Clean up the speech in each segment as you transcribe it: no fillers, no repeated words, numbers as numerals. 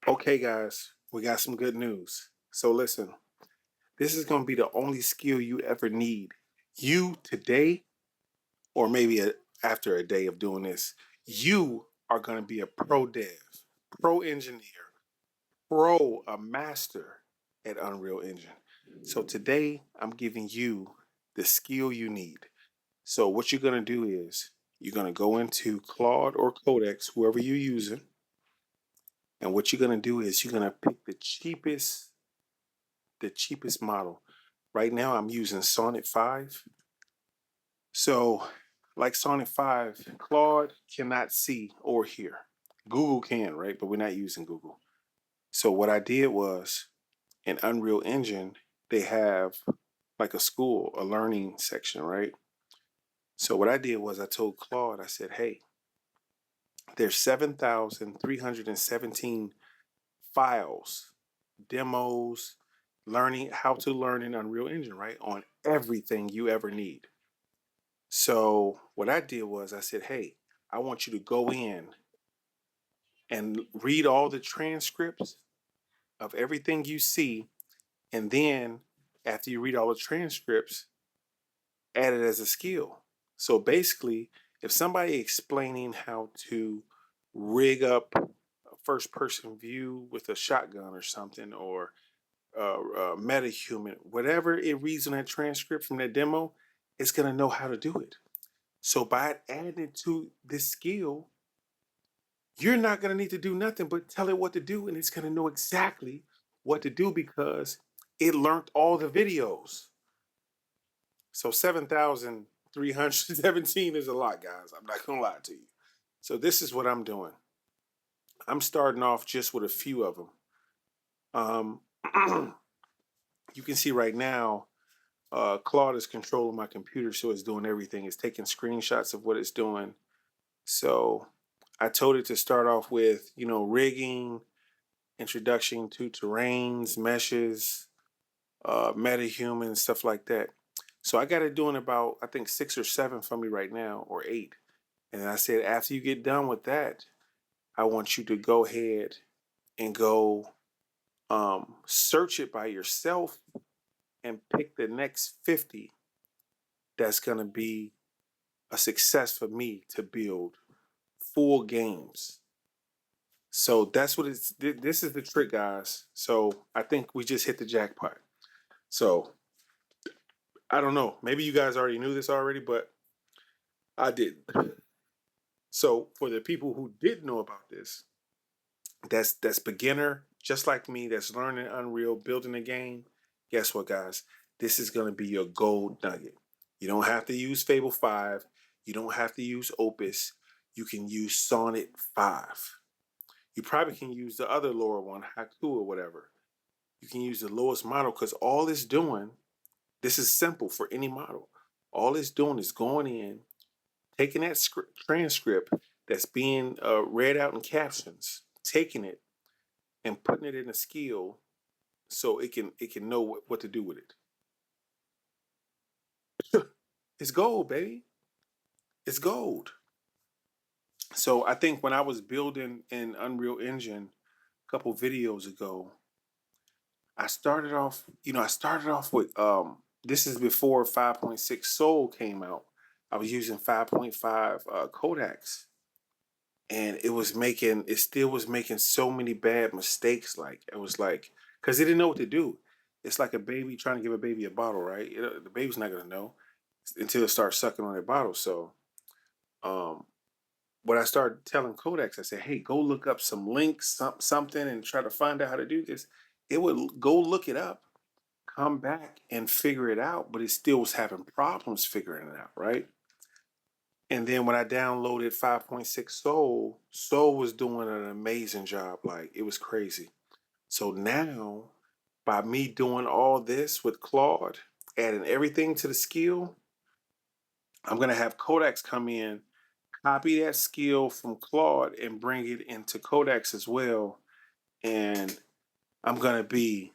Okay, guys, we got some good news. So listen, this is going to be the only skill you ever need. You today, or maybe after a day of doing this, you are going to be a pro dev, pro engineer, a master at Unreal Engine. So today, I'm giving you the skill you need. So what you're going to do is you're going to go into Claude or Codex, whoever you're using, and what you're going to do is you're going to pick the cheapest model. Right now I'm using Sonnet 5. So like Sonnet 5, Claude cannot see or hear. Google can, right? But we're not using Google. So what I did was in Unreal Engine, they have like a school, a learning section, right? So what I did was I told Claude, I said, hey, there's 7,317 files, demos, learning how to learn in Unreal Engine, right? On everything you ever need. So what I did was I said, hey, I want you to go in and read all the transcripts of everything you see. And then after you read all the transcripts, add it as a skill. So basically, if somebody explaining how to rig up a first person view with a shotgun or something, or metahuman, whatever it reads on that transcript from that demo, it's going to know how to do it. So by adding it to this skill, you're not going to need to do nothing but tell it what to do, and it's going to know exactly what to do because it learned all the videos. So 7,317 is a lot, guys. I'm not going to lie to you. So this is what I'm doing. I'm starting off just with a few of them. You can see right now, Claude is controlling my computer, so it's doing everything. It's taking screenshots of what it's doing. So I told it to start off with, rigging, introduction to terrains, meshes, metahuman, stuff like that. So I got it doing about, I think, 6 or 7 for me right now, or 8. And I said, after you get done with that, I want you to go ahead and go search it by yourself and pick the next 50 that's going to be a success for me to build full games. So that's what it's. This is the trick, guys. So I think we just hit the jackpot. So I don't know. Maybe you guys already knew this already, but I didn't. So for the people who did know about this, that's beginner, just like me, that's learning Unreal, building a game. Guess what, guys? This is gonna be your gold nugget. You don't have to use Fable 5. You don't have to use Opus. You can use Sonnet 5. You probably can use the other lower one, Haku or whatever. You can use the lowest model because all it's doing, this is simple for any model. All it's doing is going in, taking that transcript that's being read out in captions, taking it and putting it in a skill so it can know what to do with it. It's gold, baby. It's gold. So I think when I was building in Unreal Engine a couple videos ago, I started off with this is before 5.6 Soul came out. I was using 5.5 Codex, and it still was making so many bad mistakes. Like it was like, because it didn't know what to do. It's like a baby trying to give a baby a bottle, right? The baby's not gonna know until it starts sucking on their bottle. So um what I started telling Codex, I said, hey, go look up some links, something, and try to find out how to do this. It would go look it up, come back and figure it out, but it still was having problems figuring it out, right? And then when I downloaded 5.6 Soul, Soul was doing an amazing job. Like it was crazy. So now, by me doing all this with Claude, adding everything to the skill, I'm gonna have Codex come in, copy that skill from Claude, and bring it into Codex as well. And I'm gonna be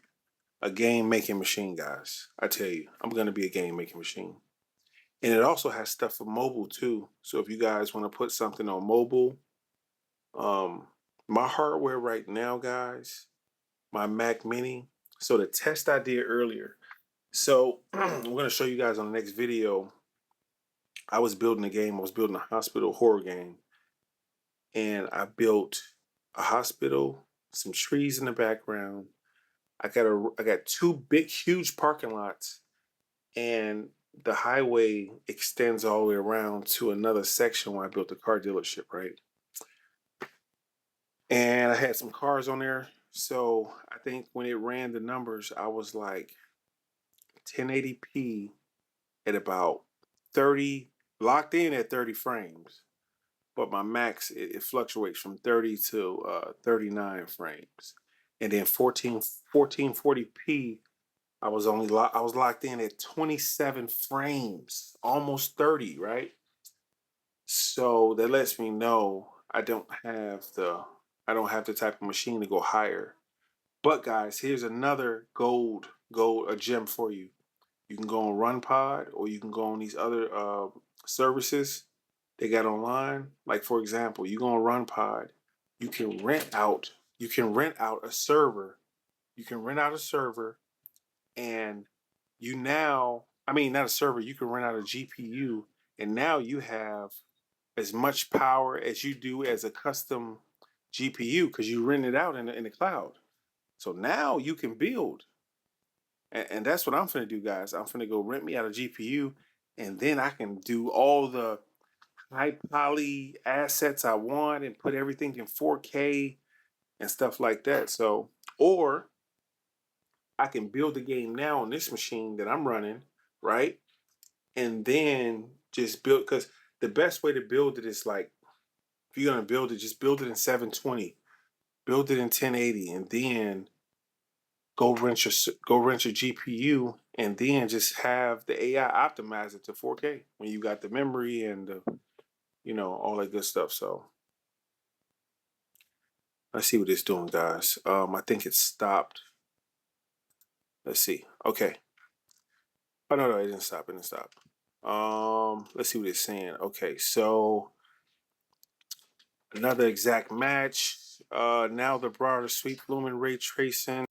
a game making machine, guys. I tell you, I'm gonna be a game making machine. And it also has stuff for mobile too. So if you guys want to put something on mobile, um, My hardware right now, guys, my Mac Mini. So the test I did earlier. So I'm going to show you guys on the next video. I was building a game. I was building a hospital horror game, and I built a hospital, some trees in the background. I got two big, huge parking lots, and the highway extends all the way around to another section where I built a car dealership, right? And I had some cars on there. So I think when it ran the numbers, I was like 1080p at about 30, locked in at 30 frames. But my max, it fluctuates from 30 to 39 frames. And then 1440p, I was locked in at 27 frames, almost 30, right? So that lets me know I don't have the type of machine to go higher. But guys, here's another a gem for you. You can go on RunPod, or you can go on these other services they got online. Like for example, you go on RunPod, you can rent out a server. You can rent out a server, and not a server, you can rent out a GPU, and now you have as much power as you do as a custom GPU because you rent it out in the cloud. So now you can build. And that's what I'm finna do, guys. I'm finna go rent me out a GPU, and then I can do all the high poly assets I want and put everything in 4K and stuff like that. So, or I can build the game now on this machine that I'm running, right? And then just build, because the best way to build it is like, if you're gonna build it, just build it in 720, build it in 1080, and then go rent your GPU, and then just have the AI optimize it to 4K when you got the memory and all that good stuff. So let's see what it's doing, guys. I think it stopped. Let's see. Okay. Oh no, it didn't stop. It didn't stop. Let's see what it's saying. Okay, so another exact match. Now the broader sweep lumen ray tracing.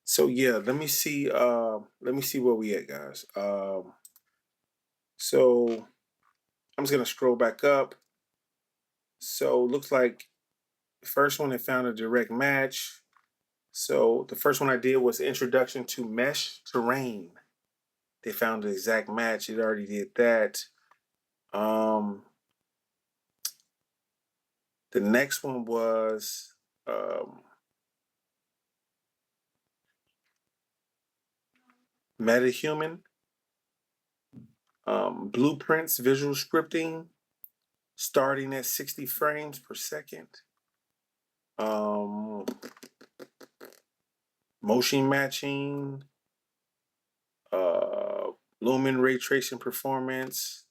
So yeah, let me see where we at, guys. So I'm just gonna scroll back up. So looks like the first one, it found a direct match. So the first one I did was introduction to mesh terrain. They found the exact match. It already did that. The next one was metahuman, blueprints, visual scripting, starting at 60 frames per second. Um, Motion matching, uh, lumen ray tracing performance,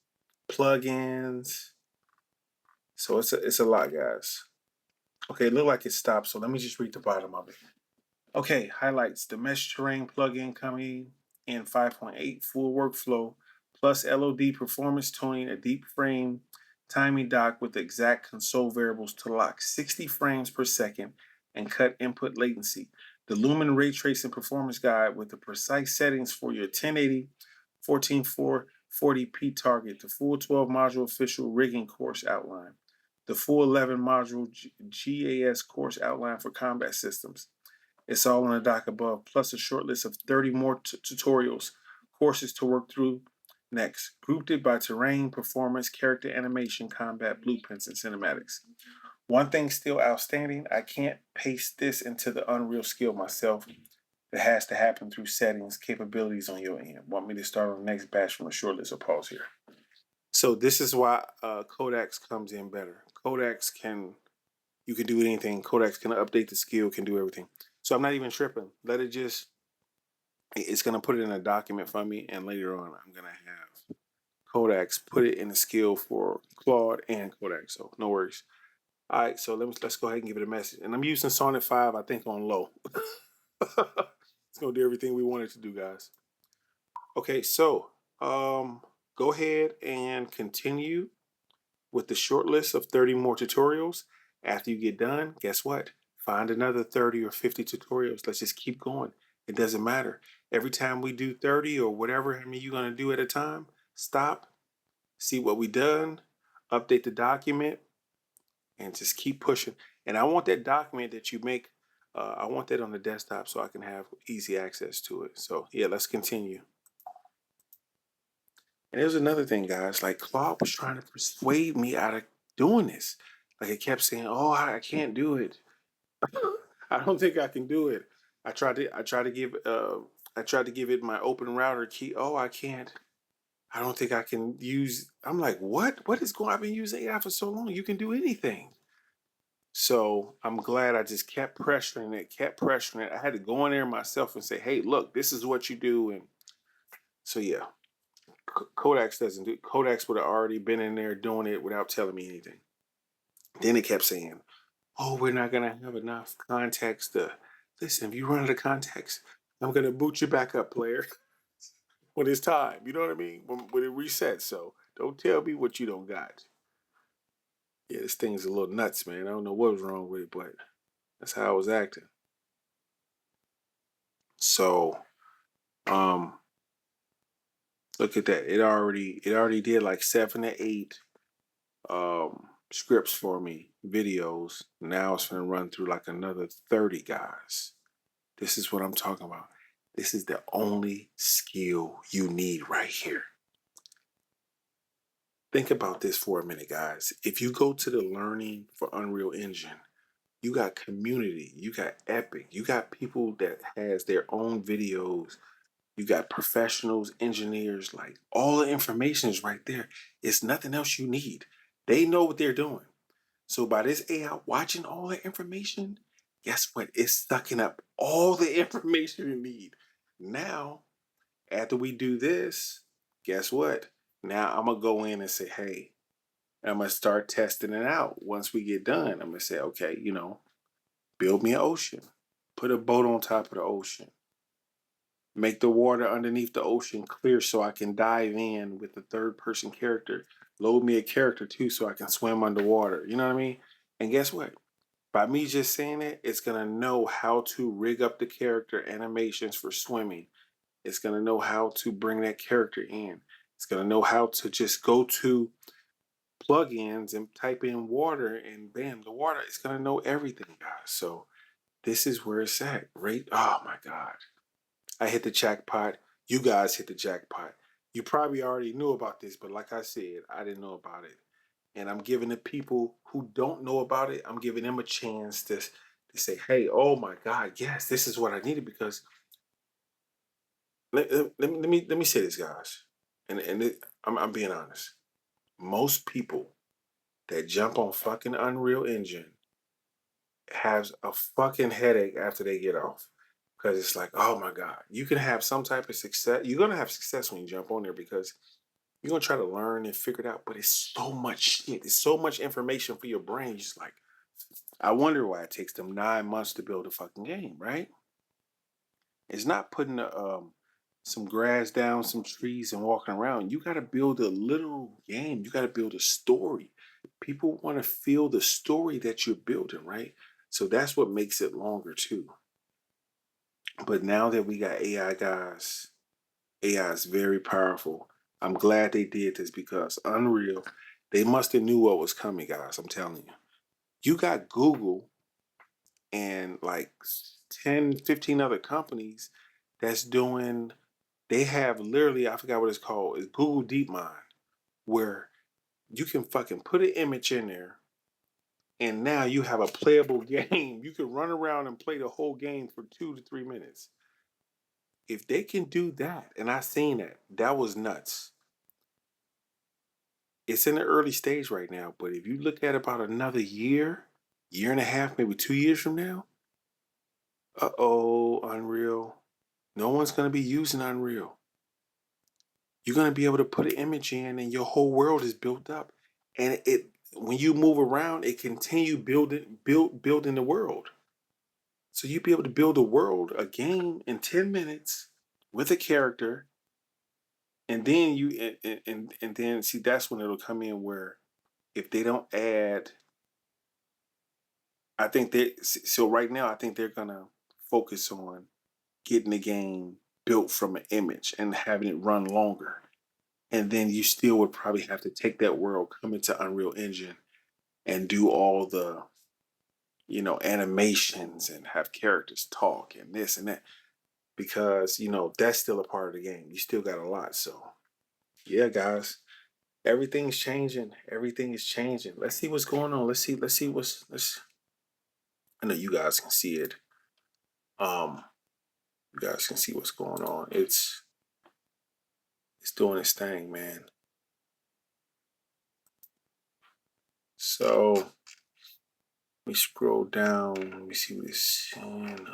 plugins. So it's a lot, guys. Okay, it looked like it stopped, so let me just read the bottom of it. Okay, highlights. The mesh terrain plugin coming in 5.8 full workflow, plus LOD performance tuning, a deep frame timing dock with exact console variables to lock 60 frames per second and cut input latency. The Lumen Ray Tracing Performance Guide with the precise settings for your 1080, 1440p target, the full 12 module official rigging course outline, the full 11 module GAS course outline for combat systems. It's all on the dock above, plus a short list of 30 more tutorials, courses to work through next, grouped it by terrain, performance, character animation, combat, blueprints, and cinematics. One thing still outstanding, I can't paste this into the Unreal skill myself. It has to happen through settings, capabilities on your end. Want me to start on the next batch from a short list or pause here? So this is why Codex comes in better. You can do anything. Codex can update the skill, can do everything. So I'm not even tripping. It's going to put it in a document for me, and later on I'm going to have Codex put it in the skill for Claude and Codex. So no worries. All right, so let's go ahead and give it a message. And I'm using Sonnet 5, I think, on low. It's going to do everything we want it to do, guys. Okay, so go ahead and continue with the short list of 30 more tutorials. After you get done, guess what? Find another 30 or 50 tutorials. Let's just keep going. It doesn't matter. Every time we do 30 or whatever you're going to do at a time, stop, see what we done, update the document, and just keep pushing. And I want that document that you make, I want that on the desktop so I can have easy access to it. So yeah, let's continue. And there's another thing, guys. Like Claude was trying to persuade me out of doing this. Like it kept saying, "Oh, I can't do it. I don't think I can do it." I tried to give it my open router key. Oh, I can't. I don't think I can use. I'm like, what? What is going? I've been using AI for so long. You can do anything. So I'm glad I just kept pressuring it, kept pressuring it. I had to go in there myself and say, "Hey, look, this is what you do." And so yeah, Codex doesn't do. Codex would have already been in there doing it without telling me anything. Then it kept saying, "Oh, we're not gonna have enough context to listen. If you run out of context, I'm gonna boot you back up, player, when it's time." You know what I mean? When it resets. So don't tell me what you don't got. Yeah, this thing's a little nuts, man. I don't know what was wrong with it, but that's how I was acting. So, um, look at that. It already did like 7 to 8 scripts for me, videos. Now it's gonna run through like another 30 guys. This is what I'm talking about. This is the only skill you need right here. Think about this for a minute, guys. If you go to the learning for Unreal Engine, you got community, you got Epic, you got people that has their own videos, you got professionals, engineers, like all the information is right there. It's nothing else you need. They know what they're doing. So by this AI watching all the information, guess what? It's sucking up all the information you need. Now, after we do this, guess what? Now I'm gonna go in and say, hey, I'm gonna start testing it out. Once we get done, I'm gonna say, okay, build me an ocean. Put a boat on top of the ocean. Make the water underneath the ocean clear so I can dive in with the third person character. Load me a character too so I can swim underwater. You know what I mean? And guess what? By me just saying it, it's gonna know how to rig up the character animations for swimming. It's gonna know how to bring that character in. It's gonna know how to just go to plugins and type in water and bam, the water. It's gonna know everything, guys. So this is where it's at. Right? Oh my God. I hit the jackpot. You guys hit the jackpot. You probably already knew about this, but like I said, I didn't know about it. And I'm giving the people who don't know about it, I'm giving them a chance to say, hey, oh my God, yes, this is what I needed. Because let me say this, guys. I'm being honest. Most people that jump on fucking Unreal Engine has a fucking headache after they get off. Because it's like, oh my God, you can have some type of success. You're going to have success when you jump on there because you're going to try to learn and figure it out. But it's so much shit. It's so much information for your brain. Just like, I wonder why it takes them 9 months to build a fucking game, right? It's not putting some grass down, some trees, and walking around. You got to build a literal game. You got to build a story. People want to feel the story that you're building, right? So that's what makes it longer too. But now that we got AI, guys, AI is very powerful. I'm glad they did this because Unreal, they must have knew what was coming, guys. I'm telling you. You got Google and like 10, 15 other companies that's doing, they have literally, I forgot what it's called, it's Google DeepMind, where you can fucking put an image in there and now you have a playable game. You can run around and play the whole game for 2 to 3 minutes. If they can do that, and I seen that, that was nuts. It's in the early stage right now, but if you look at about another year, year and a half, maybe 2 years from now, Unreal. No one's going to be using Unreal. You're going to be able to put an image in and your whole world is built up. And it when you move around, it continue building the world. So you'd be able to build a world, a game in 10 minutes with a character. And then and then see that's when it'll come in where if they don't add I think so right now I think they're gonna focus on getting the game built from an image and having it run longer. And then you still would probably have to take that world, come into Unreal Engine and do all the, animations and have characters talk and this and that because, that's still a part of the game. You still got a lot. So, yeah, guys, everything's changing. Everything is changing. Let's see what's going on. Let's see I know you guys can see it. Um you guys can see what's going on. It's doing its thing, man. So let me scroll down. Let me see what it's saying.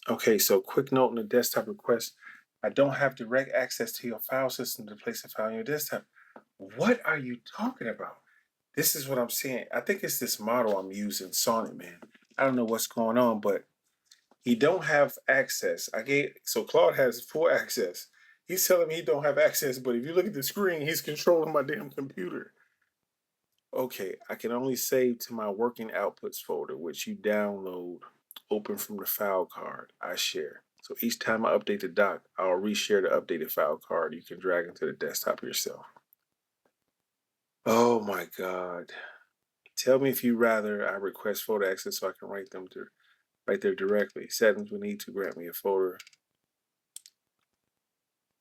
Okay, so quick note in the desktop request. I don't have direct access to your file system to place a file on your desktop. What are you talking about? This is what I'm saying. I think it's this model I'm using, Sonic Man. I don't know what's going on, but he don't have access. So Claude has full access. He's telling me he don't have access, but if you look at the screen, he's controlling my damn computer. Okay, I can only save to my working outputs folder, which you download, open from the file card I share. So each time I update the doc, I'll reshare the updated file card. You can drag into the desktop yourself. Oh my God. Tell me if you rather I request folder access so I can write them right there directly. Settings will need to grant me a folder.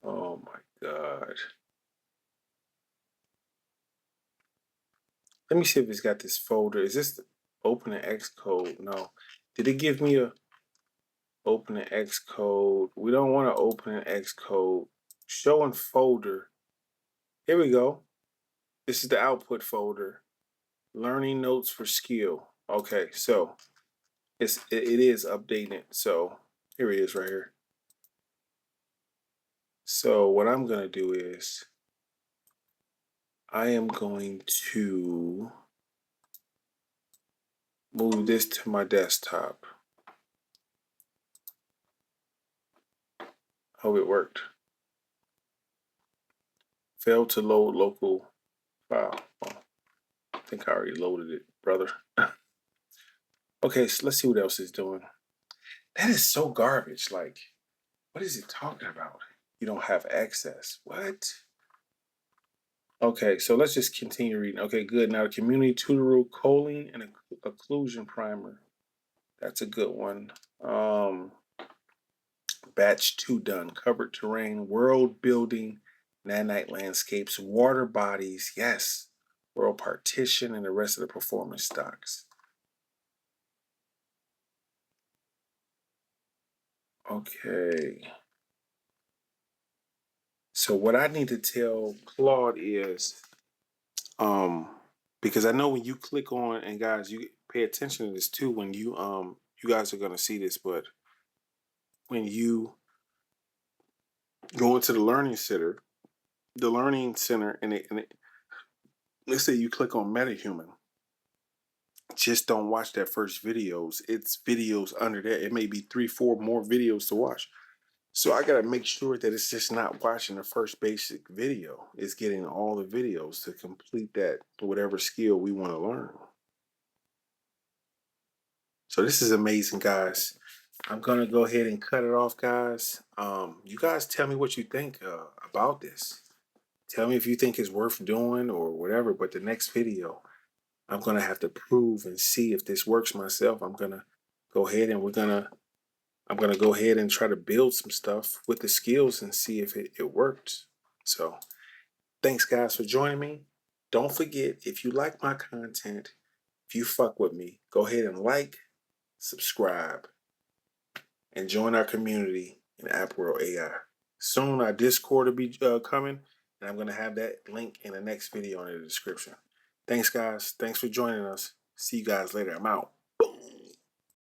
Oh my God. Let me see if it's got this folder. Is this open an Xcode? No. Did it give me a open an Xcode? We don't want to open an Xcode. Show in folder. Here we go. This is the output folder. Learning notes for skill. Okay, so it is updating. So here it is right here. So what I'm gonna do is I am going to move this to my desktop. Oh, it worked. Failed to load local file. Oh, I think I already loaded it, brother. Okay, so let's see what else it's doing. That is so garbage. Like, what is it talking about? You don't have access. What? Okay, so let's just continue reading. Okay, good. Now the community tutorial choline and occlusion primer. That's a good one. Batch 2 done. Covered terrain, world building, nanite landscapes, water bodies. Yes. World partition and the rest of the performance stocks. Okay. So what I need to tell Claude is, because I know when you click on, and guys, you pay attention to this too, when you guys are gonna see this, but when you go into the learning center, let's say you click on MetaHuman, just don't watch that first videos. It's videos under there. It may be 3, 4 more videos to watch. So I gotta make sure that it's just not watching the first basic video. It's getting all the videos to complete that whatever skill we want to learn. So this is amazing, guys. I'm gonna go ahead and cut it off, guys. You guys tell me what you think about this. Tell me if you think it's worth doing or whatever. But the next video, I'm gonna have to prove and see if this works myself. I'm gonna go ahead and I'm gonna go ahead and try to build some stuff with the skills and see if it works. So thanks, guys, for joining me. Don't forget, if you like my content, if you fuck with me, go ahead and like, subscribe, and join our community in App World AI. Soon our Discord will be coming, and I'm going to have that link in the next video in the description. Thanks, guys. Thanks for joining us. See you guys later. I'm out.